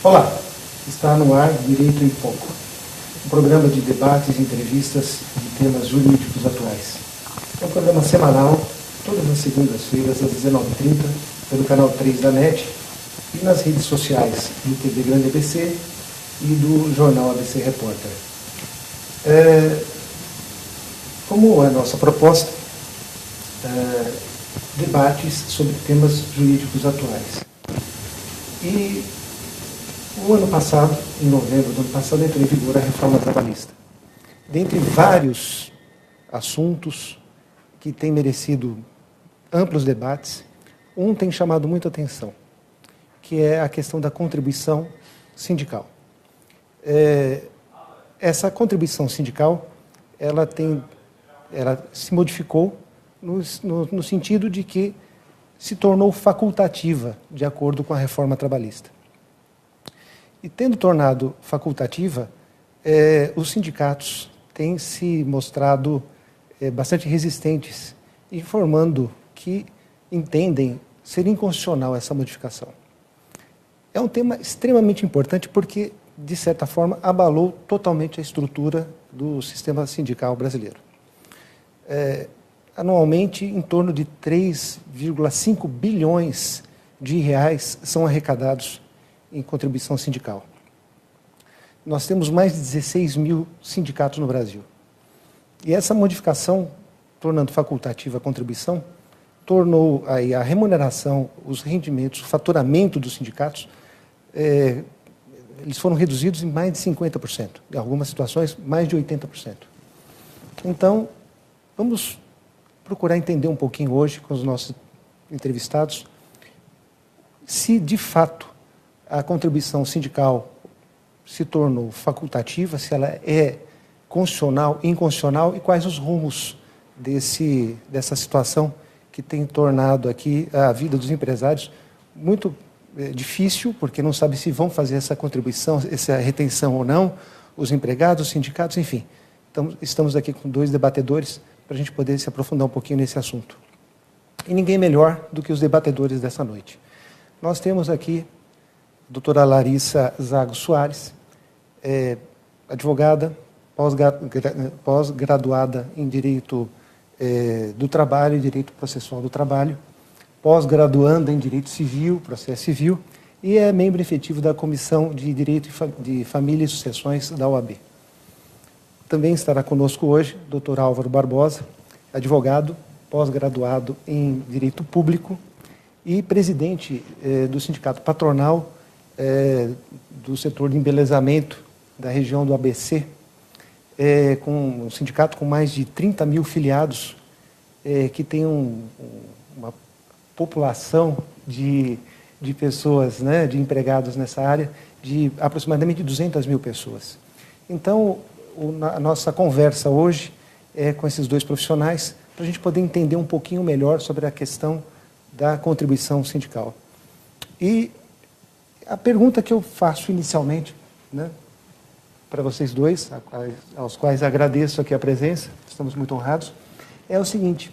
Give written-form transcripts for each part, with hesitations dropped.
Olá, está no ar Direito em Foco, um programa de debates e entrevistas de temas jurídicos atuais. É um programa semanal, todas as segundas-feiras às 19h30, pelo canal 3 da NET e nas redes sociais do TV Grande ABC e do jornal ABC Repórter. Como é a nossa proposta, debates sobre temas jurídicos atuais. E o ano passado, em novembro do ano passado, entrou em vigor a reforma trabalhista. Dentre vários assuntos que têm merecido amplos debates, um tem chamado muita atenção, que é a questão da contribuição sindical. Essa contribuição sindical, ela se modificou no sentido de que se tornou facultativa, de acordo com a reforma trabalhista. E tendo tornado facultativa, os sindicatos têm se mostrado bastante resistentes, informando que entendem ser inconstitucional essa modificação. É um tema extremamente importante porque, de certa forma, abalou totalmente a estrutura do sistema sindical brasileiro. Anualmente, em torno de 3,5 bilhões de reais são arrecadados em contribuição sindical. Nós temos mais de 16 mil sindicatos no Brasil. E essa modificação, tornando facultativa a contribuição, tornou aí a remuneração, os rendimentos, o faturamento dos sindicatos, eles foram reduzidos em mais de 50%, em algumas situações, mais de 80%. Então, vamos procurar entender um pouquinho hoje com os nossos entrevistados se, de fato, a contribuição sindical se tornou facultativa, se ela é constitucional, inconstitucional e quais os rumos dessa situação que tem tornado aqui a vida dos empresários muito difícil, porque não sabe se vão fazer essa contribuição, essa retenção ou não, os empregados, os sindicatos, enfim. Então, estamos aqui com dois debatedores para a gente poder se aprofundar um pouquinho nesse assunto. E ninguém melhor do que os debatedores dessa noite. Nós temos aqui a doutora Larissa Zago Soares, advogada, pós-graduada em Direito do Trabalho e Direito Processual do Trabalho, pós-graduanda em Direito Civil, Processo Civil, e é membro efetivo da Comissão de Direito de Família e Sucessões da OAB. Também estará conosco hoje o Dr. Álvaro Barbosa, advogado, pós-graduado em Direito Público e presidente do Sindicato Patronal do setor de embelezamento da região do ABC, com um sindicato com mais de 30 mil filiados, que tem uma população de pessoas, né, de empregados nessa área, de aproximadamente 200 mil pessoas. Então, a nossa conversa hoje é com esses dois profissionais, para a gente poder entender um pouquinho melhor sobre a questão da contribuição sindical. E a pergunta que eu faço inicialmente, né, para vocês dois, aos quais agradeço aqui a presença, estamos muito honrados, é o seguinte: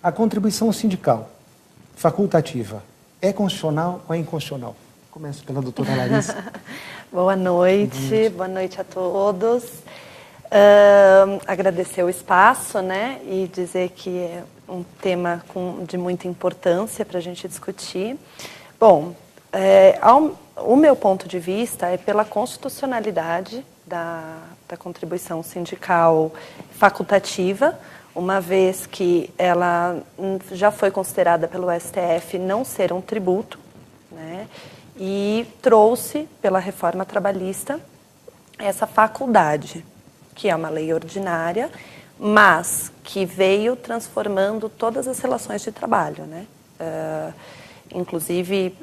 a contribuição sindical facultativa é constitucional ou é inconstitucional? Começo pela doutora Larissa. Boa noite a todos. Agradecer o espaço, né, e dizer que é um tema de muita importância para a gente discutir. Bom, o meu ponto de vista é pela constitucionalidade da contribuição sindical facultativa, uma vez que ela já foi considerada pelo STF não ser um tributo, né, e trouxe, pela reforma trabalhista, essa faculdade, que é uma lei ordinária, mas que veio transformando todas as relações de trabalho, né? Inclusive,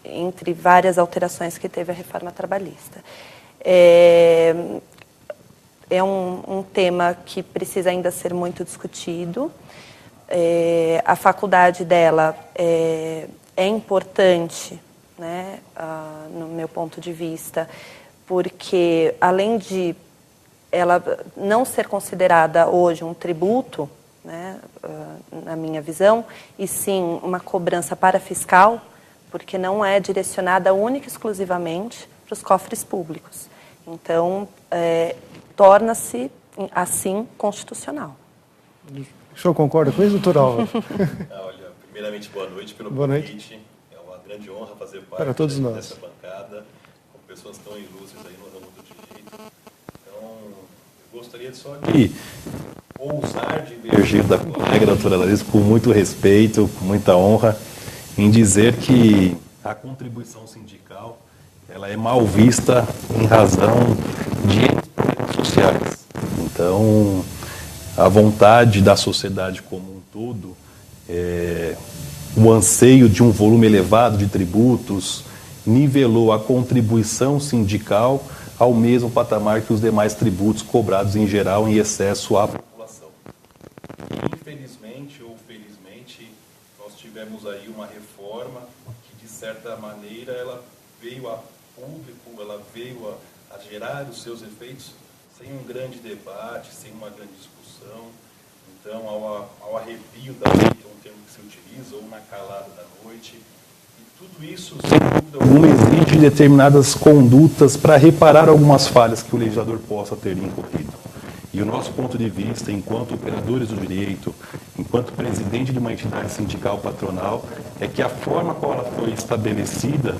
entre várias alterações que teve a reforma trabalhista. É um tema que precisa ainda ser muito discutido. A faculdade dela é importante, né, no meu ponto de vista, porque além de ela não ser considerada hoje um tributo, né, na minha visão, e sim uma cobrança para fiscal, porque não é direcionada única e exclusivamente para os cofres públicos. Então, torna-se, assim, constitucional. O senhor concorda com isso, doutor Álvaro? Olha, primeiramente, boa noite pelo boa convite. Noite. É uma grande honra fazer parte para todos nós. dessa bancada, com pessoas tão ilustres aí no ramo do direito. Então, eu gostaria só de ousar divergir da colega doutora Larissa com muito respeito, com muita honra, em dizer que a contribuição sindical ela é mal vista em razão de problemas sociais. Então, a vontade da sociedade como um todo, o anseio de um volume elevado de tributos, nivelou a contribuição sindical ao mesmo patamar que os demais tributos cobrados em geral em excesso à população. E, infelizmente ou felizmente, nós tivemos aí uma reforma que, de certa maneira, ela veio a público, ela veio a gerar os seus efeitos sem um grande debate, sem uma grande discussão. Então, ao arrepio da lei, que é um termo que se utiliza, ou na calada da noite. E tudo isso, sem dúvida alguma, exige determinadas condutas para reparar algumas falhas que o legislador possa ter incorrido. E o nosso ponto de vista, enquanto operadores do direito, enquanto presidente de uma entidade sindical patronal, é que a forma como ela foi estabelecida,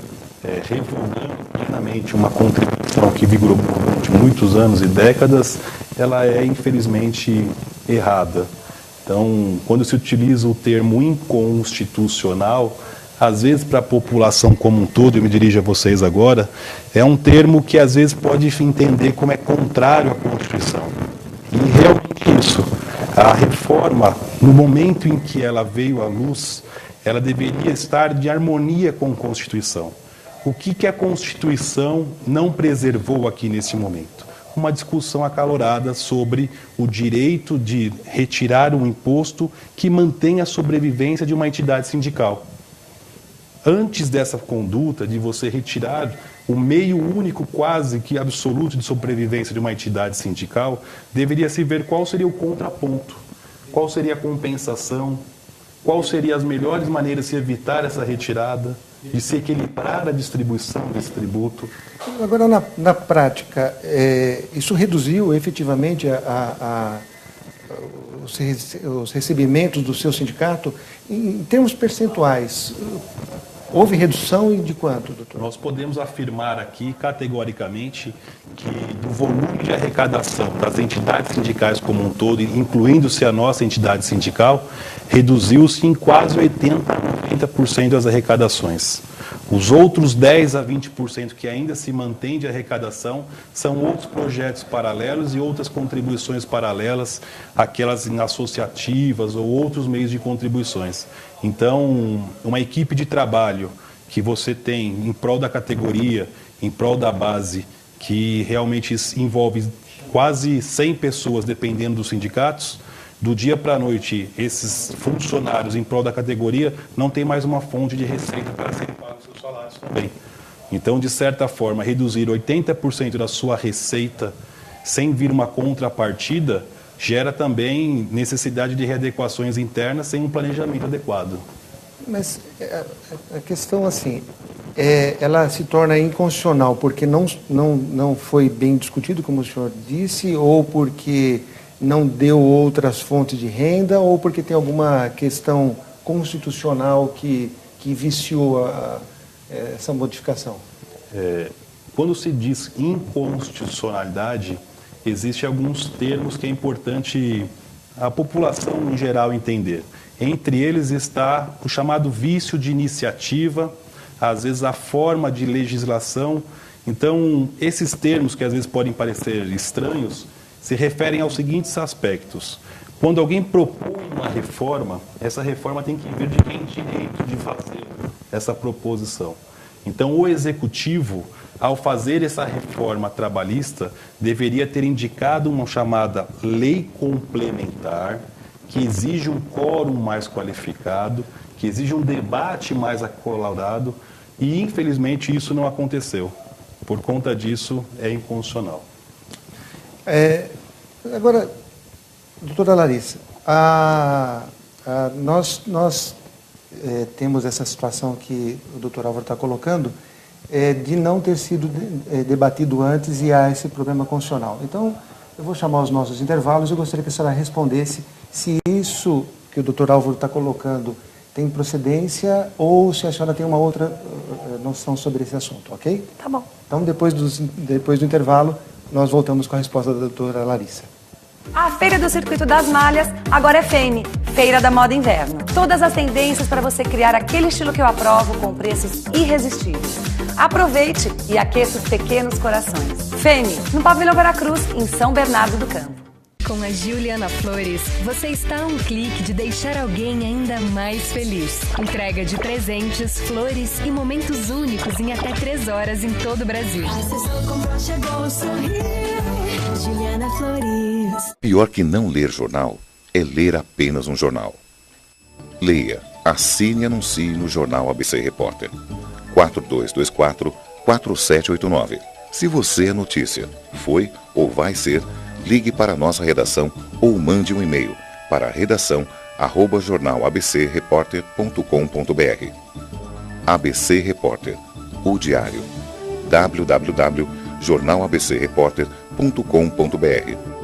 revogando plenamente uma contribuição que vigorou durante muitos anos e décadas, ela é, infelizmente, errada. Então, quando se utiliza o termo inconstitucional, às vezes para a população como um todo, eu me dirijo a vocês agora, é um termo que às vezes pode entender como é contrário à Constituição. E realmente isso, a reforma, no momento em que ela veio à luz, ela deveria estar de harmonia com a Constituição. O que a Constituição não preservou aqui nesse momento? Uma discussão acalorada sobre o direito de retirar um imposto que mantém a sobrevivência de uma entidade sindical. Antes dessa conduta de você retirar o meio único, quase que absoluto, de sobrevivência de uma entidade sindical, deveria se ver qual seria o contraponto, qual seria a compensação, quais seriam as melhores maneiras de se evitar essa retirada, de se equilibrar a distribuição desse tributo. Agora, na prática, isso reduziu efetivamente os recebimentos do seu sindicato em termos percentuais? Houve redução e de quanto, doutor? Nós podemos afirmar aqui, categoricamente, que do volume de arrecadação das entidades sindicais como um todo, incluindo-se a nossa entidade sindical, reduziu-se em quase 80% a 90% das arrecadações. Os outros 10% a 20% que ainda se mantém de arrecadação são outros projetos paralelos e outras contribuições paralelas, aquelas associativas ou outros meios de contribuições. Então, uma equipe de trabalho que você tem em prol da categoria, em prol da base, que realmente envolve quase 100 pessoas, dependendo dos sindicatos, do dia para a noite, esses funcionários em prol da categoria não têm mais uma fonte de receita para serem pagos seus salários também. Então, de certa forma, reduzir 80% da sua receita sem vir uma contrapartida gera também necessidade de readequações internas sem um planejamento adequado. Mas a questão, assim, ela se torna inconstitucional porque não foi bem discutido, como o senhor disse, ou porque não deu outras fontes de renda, ou porque tem alguma questão constitucional que viciou essa modificação? Quando se diz inconstitucionalidade, existem alguns termos que é importante a população em geral entender. Entre eles está o chamado vício de iniciativa, às vezes a forma de legislação. Então, esses termos que às vezes podem parecer estranhos, se referem aos seguintes aspectos. Quando alguém propõe uma reforma, essa reforma tem que vir de quem tem direito de fazer essa proposição. Então, o executivo, ao fazer essa reforma trabalhista, deveria ter indicado uma chamada lei complementar, que exige um quórum mais qualificado, que exige um debate mais acalorado, e, infelizmente, isso não aconteceu. Por conta disso, é inconstitucional. Agora, doutora Larissa, nós temos essa situação que o doutor Álvaro está colocando, de não ter sido debatido antes e há esse problema constitucional. Então, eu vou chamar os nossos intervalos e eu gostaria que a senhora respondesse se isso que o doutor Álvaro está colocando tem procedência ou se a senhora tem uma outra noção sobre esse assunto, ok? Tá bom. Então, depois do intervalo, nós voltamos com a resposta da doutora Larissa. A Feira do Circuito das Malhas agora é FEME, Feira da Moda Inverno. Todas as tendências para você criar aquele estilo que eu aprovo com preços irresistíveis. Aproveite e aqueça os pequenos corações. FEME, no Pavilhão Veracruz, em São Bernardo do Campo. Com a Juliana Flores, você está a um clique de deixar alguém ainda mais feliz. Entrega de presentes, flores e momentos únicos em até 3 horas em todo o Brasil. Juliana Flores. Pior que não ler jornal é ler apenas um jornal. Leia, assine e anuncie no Jornal ABC Repórter. 4224-4789. Se você é notícia, foi ou vai ser, ligue para a nossa redação ou mande um e-mail para redação@jornalabcreporter.com.br. ABC Repórter, o diário. www.jornalabcreporter.com.br.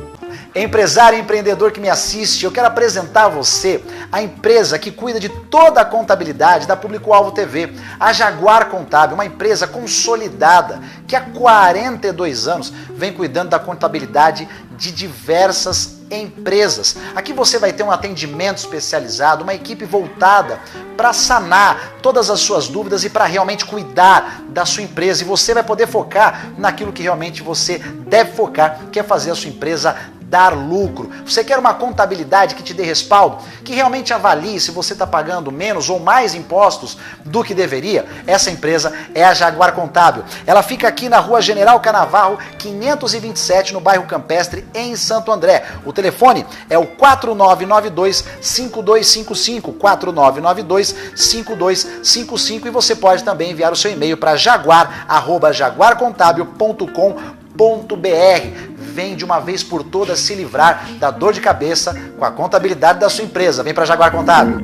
Empresário e empreendedor que me assiste, eu quero apresentar a você a empresa que cuida de toda a contabilidade da Público-Alvo TV, a Jaguar Contábil, uma empresa consolidada que há 42 anos vem cuidando da contabilidade de diversas empresas. Aqui você vai ter um atendimento especializado, uma equipe voltada para sanar todas as suas dúvidas e para realmente cuidar da sua empresa. E você vai poder focar naquilo que realmente você deve focar, que é fazer a sua empresa dar lucro. Você quer uma contabilidade que te dê respaldo, que realmente avalie se você está pagando menos ou mais impostos do que deveria? Essa empresa é a Jaguar Contábil. Ela fica aqui na Rua General Canavarro, 527, no bairro Campestre, em Santo André. O telefone é o 4992-5255, 4992-5255, e você pode também enviar o seu e-mail para jaguar@jaguarcontabil.com.br. Vem de uma vez por todas se livrar da dor de cabeça com a contabilidade da sua empresa. Vem para Jaguar Contábil.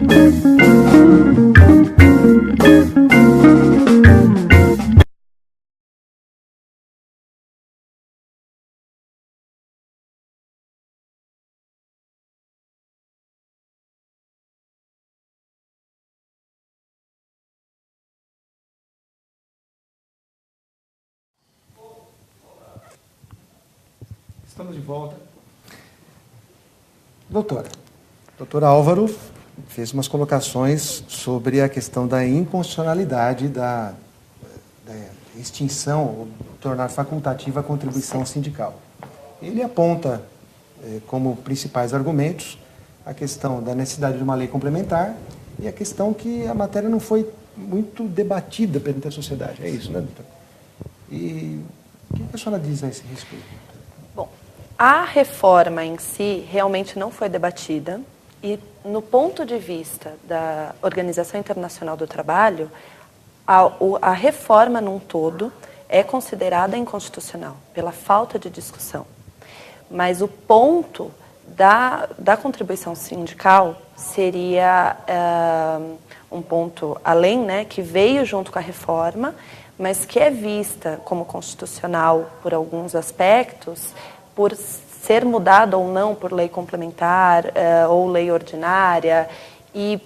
Estamos de volta. Doutor Álvaro fez umas colocações sobre a questão da inconstitucionalidade da extinção ou tornar facultativa a contribuição sindical. Ele aponta como principais argumentos a questão da necessidade de uma lei complementar e a questão que a matéria não foi muito debatida perante a sociedade. É isso, né, doutor? E o que a senhora diz a esse respeito? A reforma em si realmente não foi debatida e, no ponto de vista da Organização Internacional do Trabalho, a reforma num todo é considerada inconstitucional pela falta de discussão. Mas o ponto da contribuição sindical seria um ponto além, né, que veio junto com a reforma, mas que é vista como constitucional por alguns aspectos, por ser mudado ou não por lei complementar ou lei ordinária, e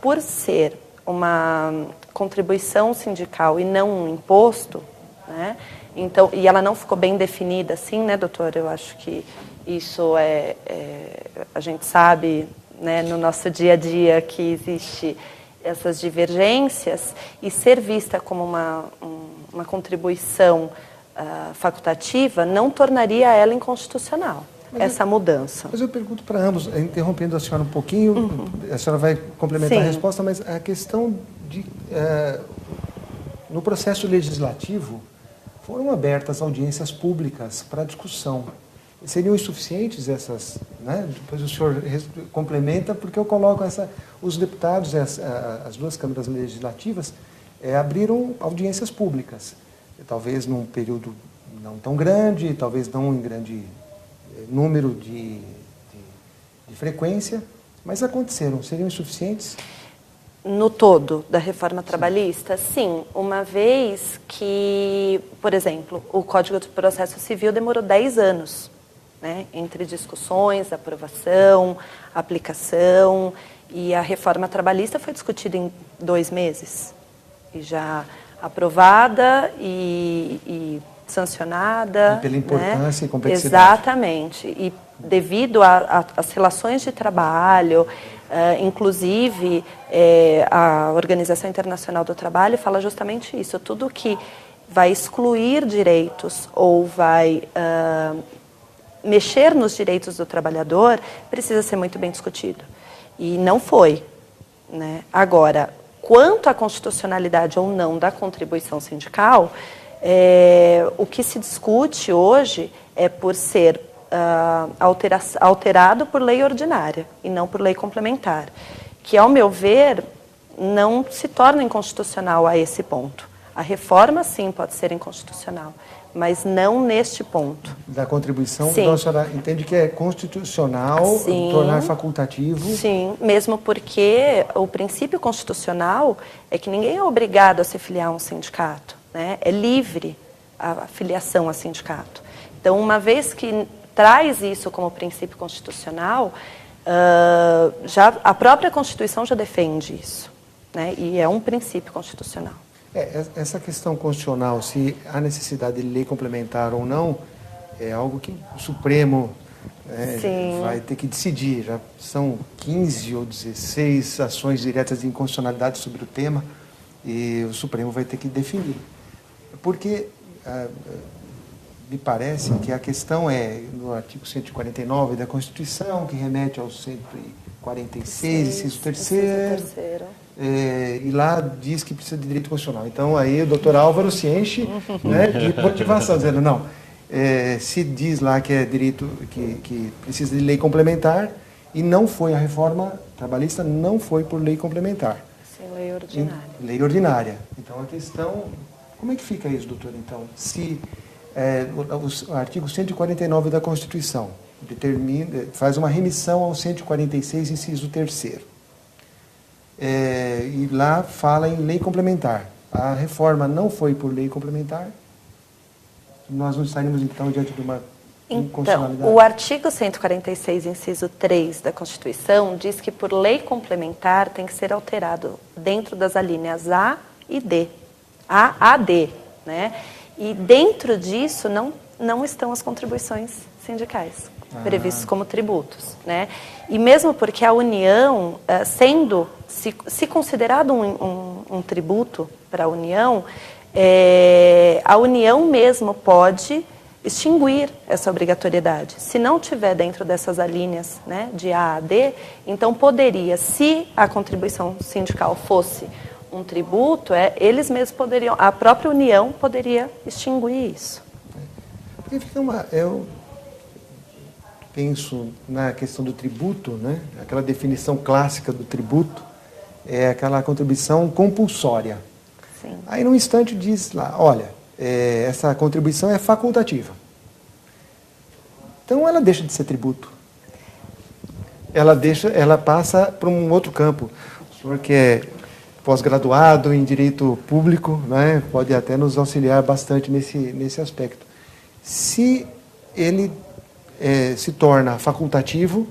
por ser uma contribuição sindical e não um imposto, né? Então, e ela não ficou bem definida assim, né, doutor? Eu acho que isso a gente sabe, né, no nosso dia a dia que existe essas divergências, e ser vista como uma contribuição facultativa não tornaria ela inconstitucional, essa mudança. Mas eu pergunto para ambos, interrompendo a senhora um pouquinho, a senhora vai complementar a resposta, mas a questão de... no processo legislativo, foram abertas audiências públicas para discussão. Seriam insuficientes essas... Né? Depois o senhor complementa, porque eu coloco os deputados, as duas câmaras legislativas, abriram audiências públicas. Talvez num período não tão grande, talvez não em grande número de frequência, mas aconteceram. Seriam insuficientes? no todo da reforma trabalhista? Sim, uma vez que, por exemplo, o Código de Processo Civil demorou 10 anos, né, entre discussões, aprovação, aplicação, e a reforma trabalhista foi discutida em 2 meses, e já aprovada e sancionada. E pela importância, né, e complexidade. Exatamente, e devido às relações de trabalho, inclusive a Organização Internacional do Trabalho fala justamente isso, tudo que vai excluir direitos ou vai mexer nos direitos do trabalhador precisa ser muito bem discutido. E não foi, né? Agora, quanto à constitucionalidade ou não da contribuição sindical, o que se discute hoje é por ser alterado por lei ordinária e não por lei complementar, que, ao meu ver, não se torna inconstitucional a esse ponto. A reforma, sim, pode ser inconstitucional, mas não neste ponto. Da contribuição, sim. Então a senhora entende que é constitucional, sim, tornar facultativo? Sim, mesmo porque o princípio constitucional é que ninguém é obrigado a se filiar a um sindicato, né? É livre a filiação a sindicato. Então, uma vez que traz isso como princípio constitucional, a própria Constituição já defende isso, né? E é um princípio constitucional. Essa questão constitucional, se há necessidade de lei complementar ou não, é algo que o Supremo vai ter que decidir. Já são 15 ou 16 ações diretas de inconstitucionalidade sobre o tema e o Supremo vai ter que definir. Porque me parece que a questão é no artigo 149 da Constituição, que remete ao 146, inciso terceiro. E lá diz que precisa de direito constitucional. Então, aí o doutor Álvaro se enche, né, de motivação, dizendo, não, se diz lá que é direito, que precisa de lei complementar, e não foi a reforma trabalhista, não foi por lei complementar. Sim, lei ordinária. Lei ordinária. Então, a questão, como é que fica isso, doutor? Então, se o artigo 149 da Constituição faz uma remissão ao 146, inciso 3º. E lá fala em lei complementar. A reforma não foi por lei complementar. Nós não estaríamos, então, diante de uma inconstitucionalidade. Então, o artigo 146, inciso 3 da Constituição, diz que por lei complementar tem que ser alterado dentro das alíneas A e D. A, D, né? E dentro disso não estão as contribuições sindicais, previstas como tributos, né? E mesmo porque a União, se considerado um tributo para a União mesmo pode extinguir essa obrigatoriedade. Se não tiver dentro dessas alíneas, né, de A a D, então poderia, se a contribuição sindical fosse um tributo, eles mesmos poderiam, a própria União poderia extinguir isso. Porque eu penso na questão do tributo, né? Aquela definição clássica do tributo é aquela contribuição compulsória. Sim. Aí, num instante, diz lá, olha, essa contribuição é facultativa. Então, ela deixa de ser tributo. Ela passa para um outro campo. O senhor que é pós-graduado em Direito Público, né, pode até nos auxiliar bastante nesse aspecto. Se ele se torna facultativo,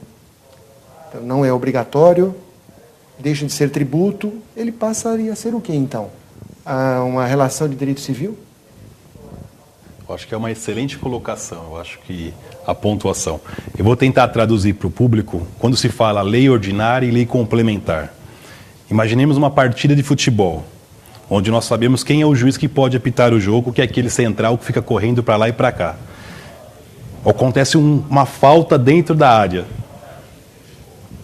então não é obrigatório, deixa de ser tributo, ele passaria a ser o quê, então? Uma relação de direito civil? Eu acho que é uma excelente colocação, eu acho que a pontuação. Eu vou tentar traduzir para o público, quando se fala lei ordinária e lei complementar. Imaginemos uma partida de futebol, onde nós sabemos quem é o juiz que pode apitar o jogo, que é aquele central que fica correndo para lá e para cá. Acontece uma falta dentro da área.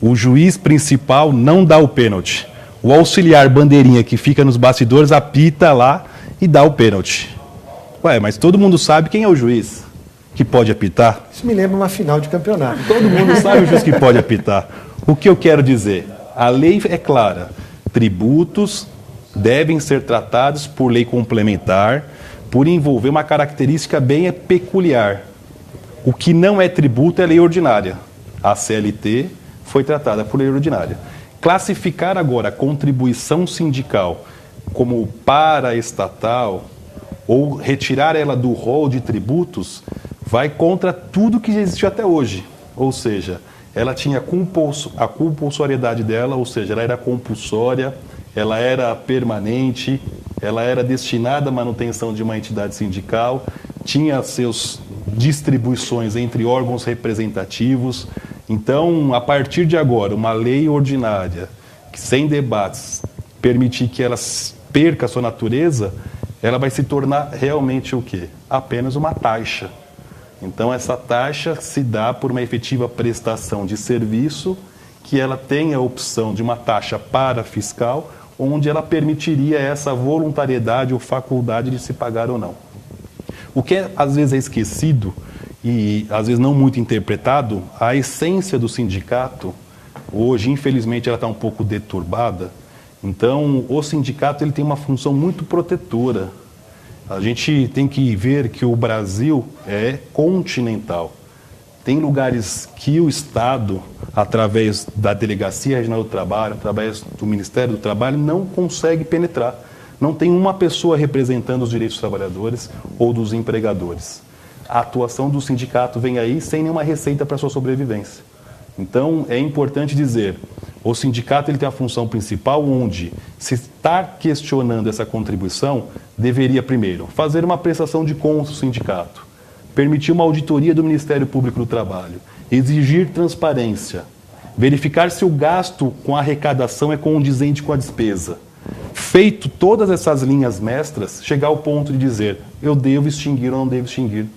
O juiz principal não dá o pênalti. O auxiliar bandeirinha que fica nos bastidores apita lá e dá o pênalti. Ué, mas todo mundo sabe quem é o juiz que pode apitar? Isso me lembra uma final de campeonato. Todo mundo sabe o juiz que pode apitar. O que eu quero dizer? A lei é clara. Tributos devem ser tratados por lei complementar, por envolver uma característica bem peculiar. O que não é tributo é lei ordinária. A CLT foi tratada por lei ordinária. classificar agora a contribuição sindical como paraestatal ou retirar ela do rol de tributos vai contra tudo que existe até hoje. Ou seja, ela tinha a compulsoriedade dela, ou seja, ela era compulsória, ela era permanente, ela era destinada à manutenção de uma entidade sindical, tinha seus distribuições entre órgãos representativos. Então, a partir de agora, uma lei ordinária, que sem debates, permitir que ela perca a sua natureza, ela vai se tornar realmente o quê? Apenas uma taxa. Então, essa taxa se dá por uma efetiva prestação de serviço, que ela tem a opção de uma taxa parafiscal, onde ela permitiria essa voluntariedade ou faculdade de se pagar ou não. O que às vezes é esquecido e às vezes não muito interpretado, a essência do sindicato, hoje, infelizmente, ela está um pouco deturbada. Então, o sindicato ele tem uma função muito protetora. A gente tem que ver que o Brasil é continental. Tem lugares que o Estado, através da Delegacia Regional do Trabalho, através do Ministério do Trabalho, não consegue penetrar. Não tem uma pessoa representando os direitos dos trabalhadores ou dos empregadores. A atuação do sindicato vem aí sem nenhuma receita para a sua sobrevivência. Então, é importante dizer, o sindicato ele tem a função principal onde, se está questionando essa contribuição, deveria, primeiro, fazer uma prestação de contas ao sindicato, permitir uma auditoria do Ministério Público do Trabalho, exigir transparência, verificar se o gasto com a arrecadação é condizente com a despesa. Feito todas essas linhas mestras, chegar ao ponto de dizer, eu devo extinguir ou não devo extinguir.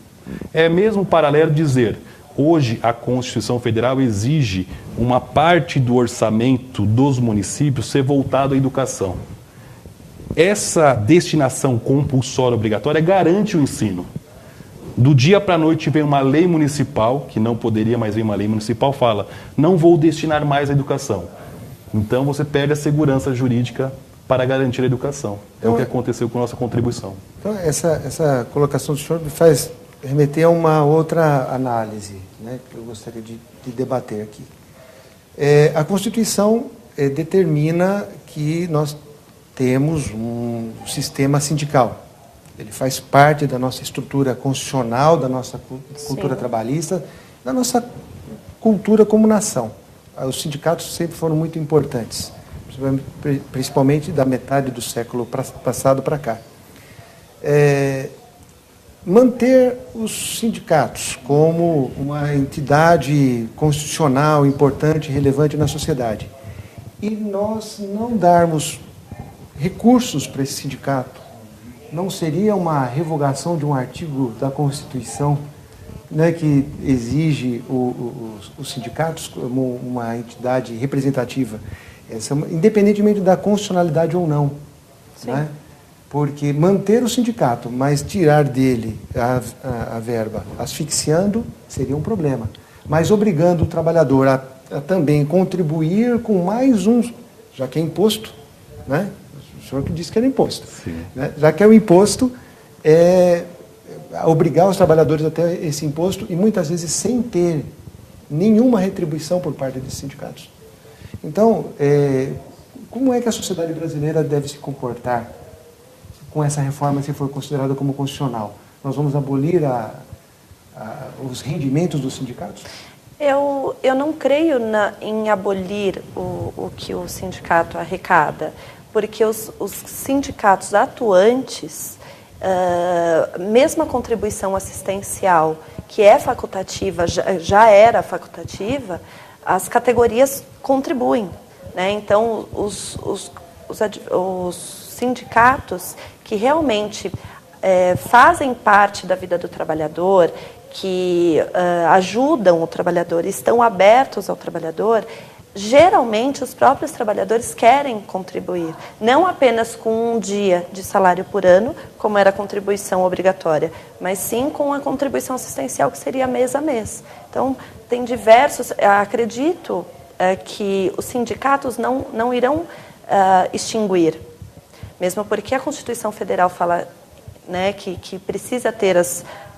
É mesmo paralelo dizer, hoje a Constituição Federal exige uma parte do orçamento dos municípios ser voltado à educação. Essa destinação compulsória obrigatória garante o ensino. Do dia para a noite vem uma lei municipal, que não poderia mais vir uma lei municipal, fala, não vou destinar mais à educação. Então você perde a segurança jurídica para garantir a educação. É o que aconteceu com a nossa contribuição. Então, essa colocação do senhor me faz remeter a uma outra análise, né, que eu gostaria de debater aqui. A Constituição determina que nós temos um sistema sindical. Ele faz parte da nossa estrutura constitucional, da nossa cultura trabalhista, da nossa cultura como nação. Os sindicatos sempre foram muito importantes, principalmente da metade do século passado para cá. Manter os sindicatos como uma entidade constitucional importante e relevante na sociedade e nós não darmos recursos para esse sindicato, não seria uma revogação de um artigo da Constituição, né, que exige os sindicatos como uma entidade representativa, independentemente da constitucionalidade ou não, né? Porque manter o sindicato, mas tirar dele a verba asfixiando, seria um problema. Mas obrigando o trabalhador a também contribuir com mais um, já que é imposto, né? O senhor que disse que era imposto. Né? Já que é um imposto, obrigar os trabalhadores a ter esse imposto e muitas vezes sem ter nenhuma retribuição por parte desses sindicatos. Então, como é que a sociedade brasileira deve se comportar com essa reforma, se for considerada como constitucional? Nós vamos abolir os rendimentos dos sindicatos? Eu não creio em abolir o que o sindicato arrecada, porque os sindicatos atuantes, mesmo a contribuição assistencial, que é facultativa, já era facultativa, as categorias contribuem, né? Então, os sindicatos que realmente fazem parte da vida do trabalhador, que ajudam o trabalhador, estão abertos ao trabalhador, geralmente os próprios trabalhadores querem contribuir, não apenas com um dia de salário por ano, como era a contribuição obrigatória, mas sim com a contribuição assistencial, que seria mês a mês. Então, tem diversos, acredito que os sindicatos não irão extinguir, mesmo porque a Constituição Federal fala, né, que precisa ter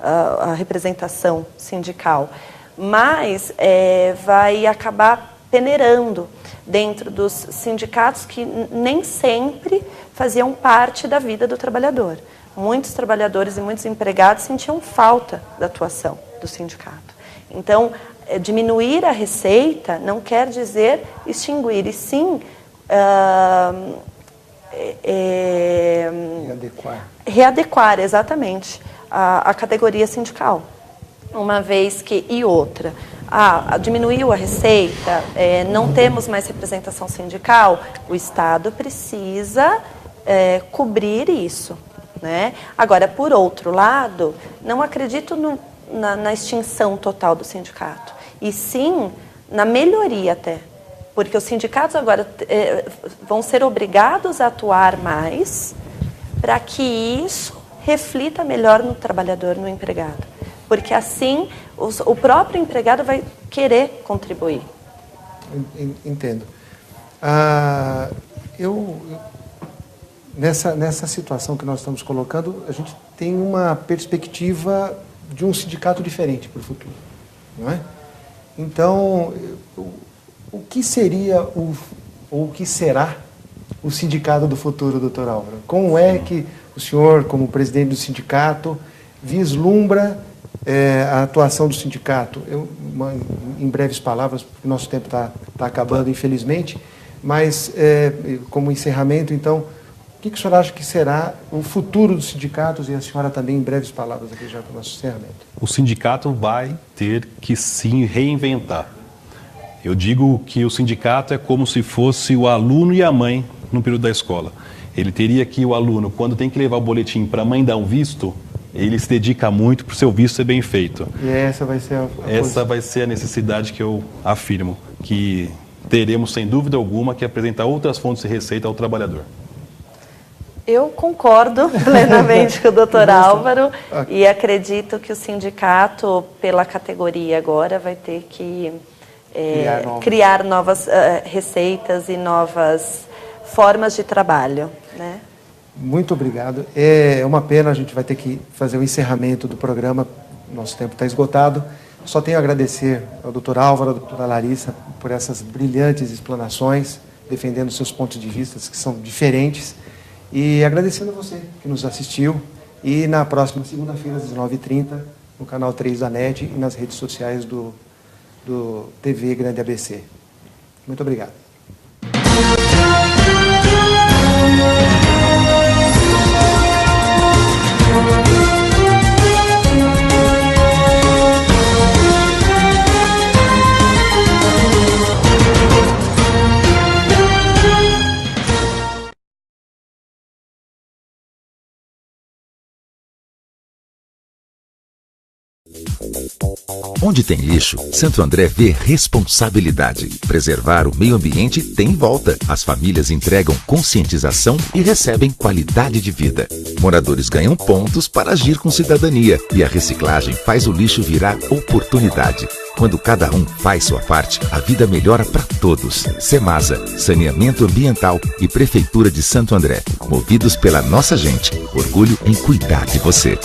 a representação sindical, mas vai acabar peneirando dentro dos sindicatos que nem sempre faziam parte da vida do trabalhador. Muitos trabalhadores e muitos empregados sentiam falta da atuação do sindicato. Então, diminuir a receita não quer dizer extinguir, e sim readequar exatamente a categoria sindical. Uma vez que, e outra, diminuiu a receita, não temos mais representação sindical, o Estado precisa cobrir isso, né? Agora, por outro lado, não acredito na extinção total do sindicato, e sim na melhoria até, porque os sindicatos agora vão ser obrigados a atuar mais para que isso reflita melhor no trabalhador, no empregado. Porque assim o próprio empregado vai querer contribuir. Entendo. Nessa situação que nós estamos colocando, a gente tem uma perspectiva de um sindicato diferente para o futuro, não é? Então, o que seria ou o que será o sindicato do futuro, doutor Álvaro? Como é que o senhor, como presidente do sindicato, vislumbra a atuação do sindicato? Em breves palavras, porque o nosso tempo está acabando, infelizmente, mas como encerramento, então, o que o senhor acha que será o futuro dos sindicatos, e a senhora também, em breves palavras, aqui já para o nosso encerramento? O sindicato vai ter que se reinventar. Eu digo que o sindicato é como se fosse o aluno e a mãe no período da escola. Ele teria que, o aluno, quando tem que levar o boletim para a mãe dar um visto, ele se dedica muito para o seu visto ser bem feito. E essa vai ser essa vai ser a necessidade que eu afirmo, que teremos, sem dúvida alguma, que apresentar outras fontes de receita ao trabalhador. Eu concordo plenamente com o doutor Álvaro e acredito que o sindicato, pela categoria agora, vai ter que criar novas receitas e novas formas de trabalho, né? Muito obrigado. É uma pena, a gente vai ter que fazer o encerramento do programa, nosso tempo está esgotado. Só tenho a agradecer ao doutor Álvaro, à doutora Larissa, por essas brilhantes explanações, defendendo seus pontos de vista, que são diferentes, e agradecendo a você que nos assistiu, e na próxima segunda-feira, às 19h30, no canal 3 da NET e nas redes sociais do TV Grande ABC. Muito obrigado. Onde tem lixo, Santo André vê responsabilidade. Preservar o meio ambiente tem volta. As famílias entregam conscientização e recebem qualidade de vida. Moradores ganham pontos para agir com cidadania. E a reciclagem faz o lixo virar oportunidade. Quando cada um faz sua parte, a vida melhora para todos. Semasa, Saneamento Ambiental e Prefeitura de Santo André. Movidos pela nossa gente. Orgulho em cuidar de você.